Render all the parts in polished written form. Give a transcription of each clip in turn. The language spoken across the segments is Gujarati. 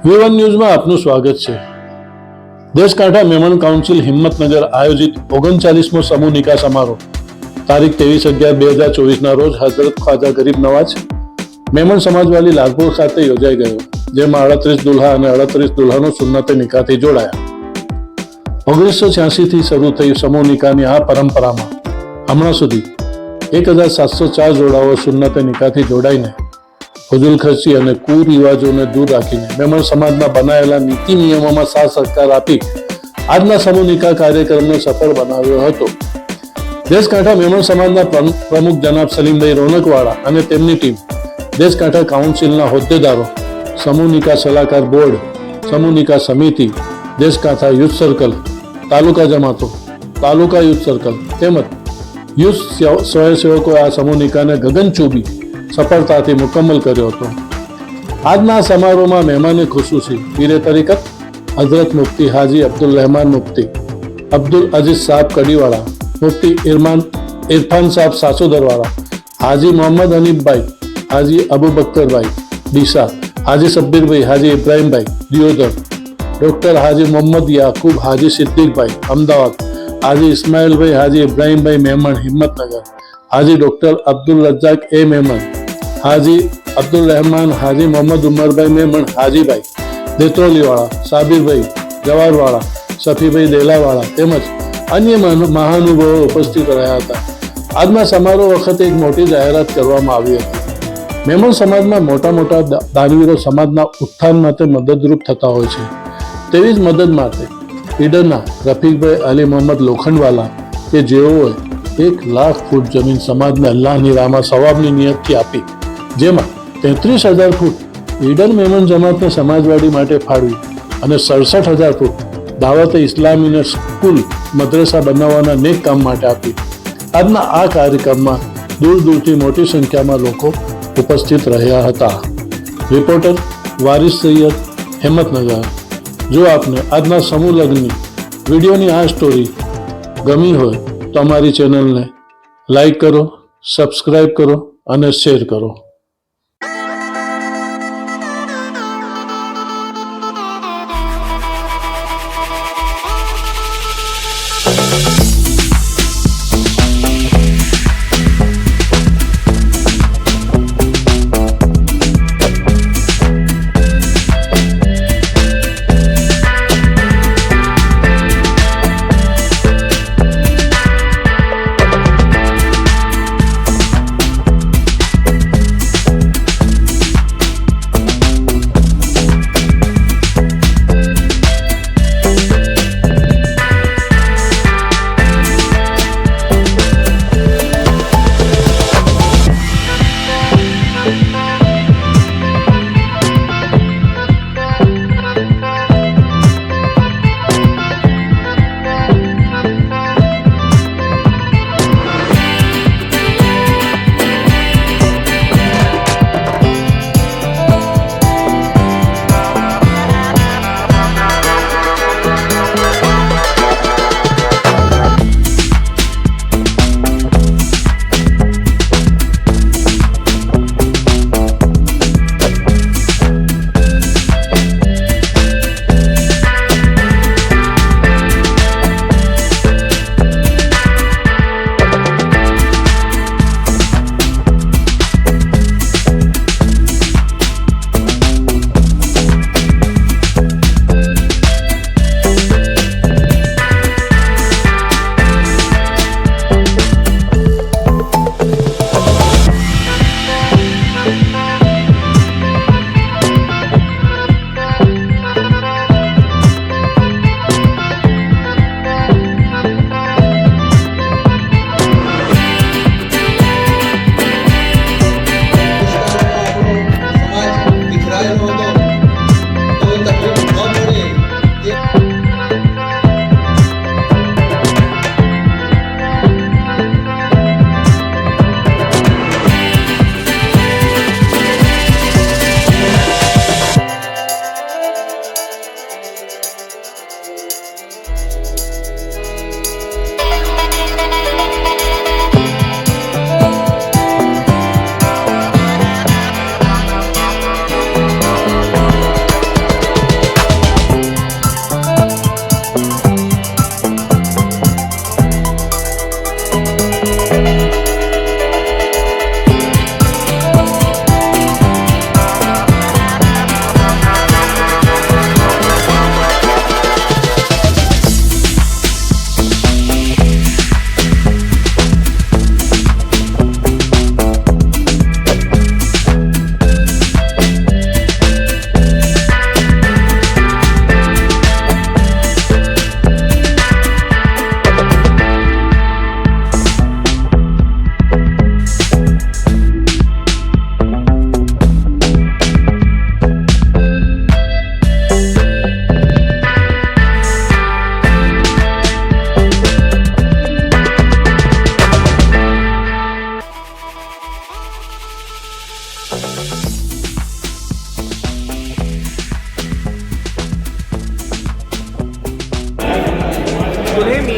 V1 ન્યૂઝમાં આપનું સ્વાગત છે। દેશકાંઠા મેમણ કાઉન્સિલ હિંમતનગર આયોજિત 39મો સમૂહ નિકાહ સમારોહ તારીખ 23/11/2024 રોજ હઝરત ખ્વાજા ગરીબ નવાજ મેમણ સમાજવાલી લાલપુર ખાતે યોજાઈ ગયો, જેમાં 38 દુલ્હા અને 38 દુલ્હનો સુન્નતે નિકાહથી જોડાયા। 1986 થી શરૂ થઈ સમૂહ નિકાહની આ પરંપરામાં હમણાં સુધી 1704 જોડાઓ સુન્નતે નિકાહથી જોડાઈને ફજુલ ખર્ચી અને કુરિવાજોને દૂર રાખીને મેમણ સમાજના બનાવેલા નીતિ નિયમોમાં સાથ સહકાર આપી આજના સમૂહ નિકાહ કાર્યક્રમને સફળ બનાવ્યો હતો। દેશકાંઠા મેમણ સમાજના પ્રમુખ જનાબ સલીમભાઈ રોનકવાળા અને તેમની ટીમ, દેશકાંઠા કાઉન્સિલના હોદ્દેદારો, સમૂહ નિકાહ સલાહકાર બોર્ડ, સમૂહ નિકાહ સમિતિ, દેશકાંઠા યુથ સર્કલ, તાલુકા જમાતો, તાલુકા યુથ સર્કલ તેમજ યુથ સ્વયંસેવકોએ આ સમૂહ નિકાહને ગગનચુંબી સફળતાથી મુકમ્મલ કર્યો હતો। આજના સમારોહમાં મહેમાને ખુશૂસી પીરે તરીકત હઝરત મુફ્તી હાજી અબ્દુલ રહેમાન મુફ્તી, અબ્દુલ અઝીઝ સાહેબ કડીવાળા, મુફ્તી ઇરફાન સાહેબ સાસોદરવાળા, હાજી મોહમ્મદ હનીફભાઈ, હાજી અબુબકરભાઈ ડીસા, હાજી સબ્બીરભાઈ, હાજી ઇબ્રાહીમભાઈ દિયોદર, ડૉક્ટર હાજી મોહમ્મદ યાકૂબ હાજી સિદ્દીકભાઈ અમદાવાદ, હાજી ઇસ્માઇલભાઈ હાજી ઇબ્રાહીમભાઈ મેમણ હિંમતનગર, હાજી ડૉક્ટર અબ્દુલ રઝાક એ મેમણ, હાજી અબ્દુલ રહેમાન હાજી મોહમ્મદ ઉમરભાઈ મેમણ હાજીભાઈ દેત્રોલીવાળા, સાબિરભાઈ જવારવાળા, સફીભાઈ દેલાવાળા તેમજ અન્ય મહાનુભાવો ઉપસ્થિત રહ્યા હતા। આજના સમારોહ વખતે એક મોટી જાહેરાત કરવામાં આવી હતી। મેમણ સમાજમાં મોટા દાનવીરો સમાજના ઉત્થાન માટે મદદરૂપ થતા હોય છે, તેવી જ મદદ માટે ઈડરના રફીકભાઈ અલી મોહમ્મદ લોખંડવાલા કે જેઓએ 1 લાખ ફૂટ જમીન સમાજને અલ્લાહની રાહમાં સવાબની નિયતથી આપી, જેમાં 33,000 ફૂટ ઈડર મેમણ જમાતને સમાજવાડી માટે ફાળવી અને 67,000 ફૂટ દાવતે ઇસ્લામીને સ્કૂલ મદ્રસા બનાવવાના નેક કામ માટે આપી। આજના આ કાર્યક્રમમાં દૂર દૂરથી મોટી સંખ્યામાં લોકો ઉપસ્થિત રહ્યા હતા। રિપોર્ટર વારિસ સૈયદ, હિંમતનગર। જો આપને આજના સમૂહ લગ્નની વિડીયોની આ સ્ટોરી ગમી હોય તો અમારી ચેનલને લાઈક કરો, સબસ્ક્રાઈબ કરો અને શેર કરો।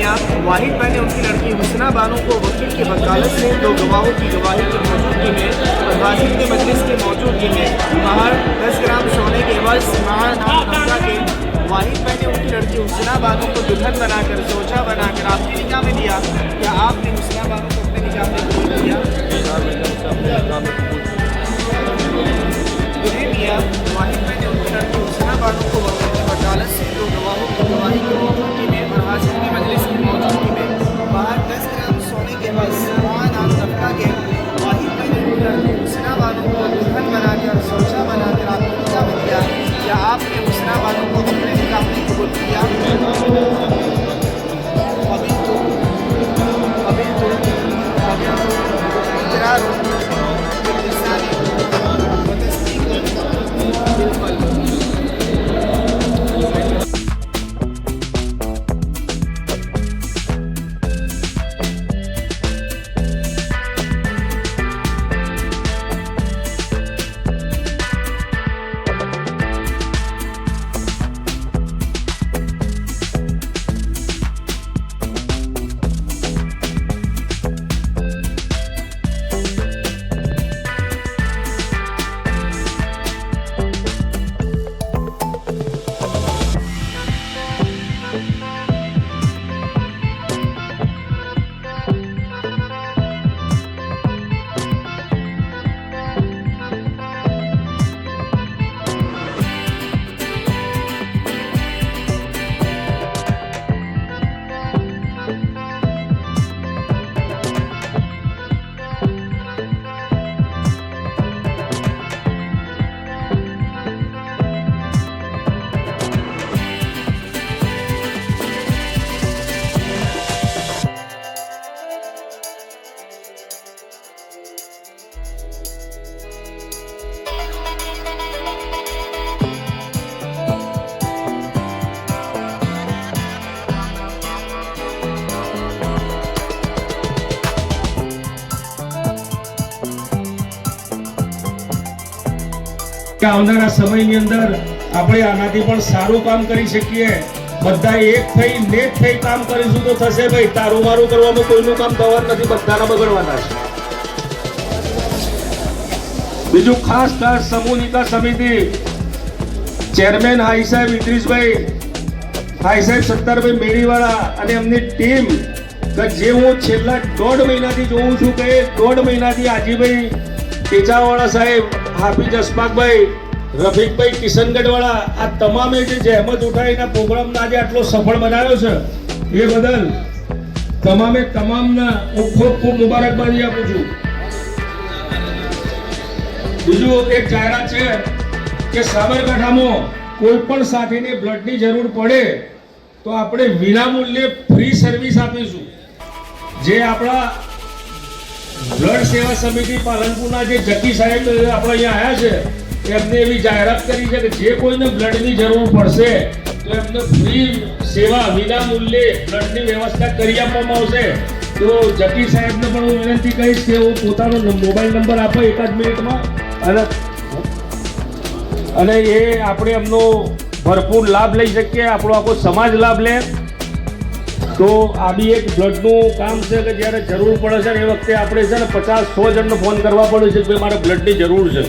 मियां वाहिद भाई ने उनकी लड़की हुस्ना बानो को वकील की वकालत से 2 गवाहों की गवाही की मौजूदगी में और हाजिर के मजलिस की मौजूदगी में बाहर 10 ग्राम सोने के एवज नफका के वाहिद भाई ने उनकी लड़की हुस्ना बानो को दुल्हन बनाकर सोचा बनाकर आपके निकाह में दिया। क्या आपने हुस्ना बानो को अपने निकाह में कबूल किया? मियां वाहिद भाई ने उनकी लड़की हुस्ना बानो को वकील की वकालत से 2 गवाहों की गवाही की मौजूदगी में और हाजिर की मजलिस की मौजूदगी में बाहर 10 ग्राम सोने के एवज नफका के वाहिद भाई ने उनकी लड़की हुस्ना बानो को दुल्हन बनाकर सोचा बनाकर आपके निकाह में दिया। क्या आपने हुस्ना बानो को अपने निकाह में कबूल किया? इकरार बिलिसानी व तस्दीक बिलक़ल्ब। આવનારા સમયની અંદર આપણે આનાથી પણ સારું કામ કરી શકીએ। બધા એક થઈ નેક થઈ કામ કરીશું તો થશે ભાઈ। તારું મારું કરવામાં કોઈનું કામ થવાનું નથી, બધાના બગડવાના છે। બીજું ખાસ સમૂહ નિકાહ સમિતિ ચેરમેન હાઈ સાહેબ ઇદ્રીસભાઈ, હાઈ સાહેબ સત્તરભાઈ મેડીવાળા અને એમની ટીમ કે જે હું છેલ્લા 1.5 મહિનાથી જોઉં છું કે 1.5 મહિનાથી હાજીભાઈ તેજાવાળા સાહેબ, હાફિઝ અશફાકભાઈ, રફીકભાઈ કિશનગઢવાળા, આ તમામે જે જહેમત ઉઠાવીને પ્રોગ્રામને આજે આટલો સફળ બનાવ્યો છે એ બદલ તમામના હું ખૂબ મુબારકબાદી આપું છું। બીજું એક જાહેરાત છે કે સાબરકાંઠામાં કોઈ પણ સાથીને બ્લડની જરૂર પડે તો આપણે વિનામૂલ્યે ફ્રી સર્વિસ આપીશું। જે આપણા બ્લડ સેવા સમિતિ પાલનપુરના જે જકી સાહેબ આપણે અહીંયા આવ્યા છે એમને એવી જાહેરાત કરી છે કે જે કોઈને બ્લડની જરૂર પડશે તો એમને ફ્રી સેવા વિનામૂલ્યે બ્લડની વ્યવસ્થા કરી આપવામાં આવશે। તો જકી સાહેબને પણ હું વિનંતી કહીશ કે હું પોતાનો મોબાઈલ નંબર આપો 1 મિનિટમાં અને એ આપણે એમનો ભરપૂર લાભ લઈ શકીએ, આપણો આખો સમાજ લાભ લે। તો આ બી એક બ્લડનું કામ છે કે જ્યારે જરૂર પડે છે ને એ વખતે આપણે છે ને 50-100 જણનો ફોન કરવા પડે છે કે ભાઈ મારે બ્લડની જરૂર છે।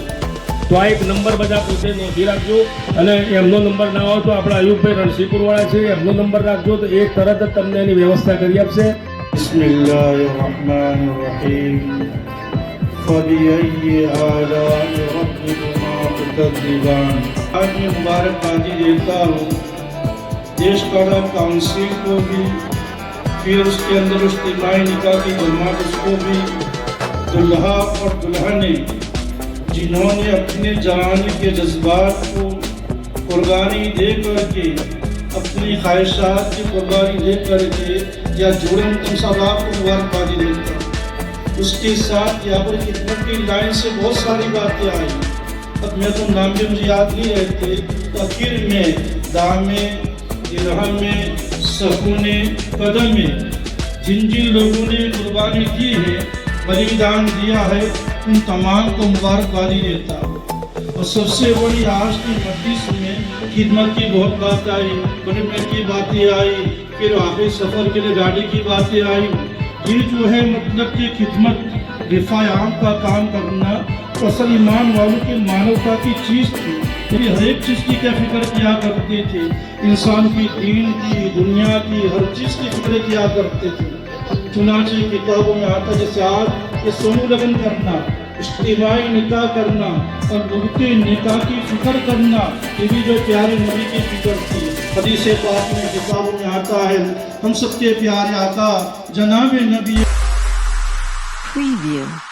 તો આ એક નંબર બધા પોતે નોંધી રાખજો અને એમનો નંબર ના હોય તો આપણા અયુબભાઈ રણસીપુરવાળા છે એમનો નંબર રાખજો તો એ તરત જ તમને એની વ્યવસ્થા કરી આપશે। બિસ્મિલ્લાહિર્રહમાનિર્રહીમ ફબિઅય્યિ આલાઇ રબ્બિकुमा तुकज़्ज़िबान। आज मैं मुबारकबादी देता हूँ देश कला काउंसिल को भी, फिर उसके अंदर इज्तिमाई निकाह की जमात उसको भी, दुल्हा और दुल्हने जिन्होंने अपने जवानी के जज्बात को कुर्बानी दे करके, अपनी ख्वाहिशात की कुर्बानी दे करके या जुड़े तुम सब आपको मुबारकबादी देता हूँ। उसके साथ यहाँ पर खिदमत की लाइन से बहुत सारी बातें आई, अब मैं तो नाम भी मुझे याद नहीं रहते, तो आखिर में दामे इरहम में सकूने कदम में जिन जिन लोगों ने कुर्बानी की है, बलिदान दिया है, उन तमाम को मुबारकबादी देता हूँ। और सबसे बड़ी आज की मजलिस में खिदमत की बहुत बात आई, बड़े की बातें आई, फिर आखिरी सफ़र के लिए गाड़ी की बातें आई। ये जो है मतलब कि खिदमत रिफ़ायाम का काम करना तो असल ईमान वालों की मानवता की चीज़ थी। ये हर एक चीज़ की क्या फिक्र किया करते थे, इंसान की दीन की दुनिया की हर चीज़ की फिक्र किया करते थे। चुनाचे किताबों में आता जैसे आज ये समूह लगन करना, इज्तिमाई निकाह करना और उनके निकाह की फिक्र करना, ये भी जो प्यारे नबी की फिक्र थी। हदीस पाक में किताबों में आता है, हम सबके प्यारे आका जनाब नबी Preview.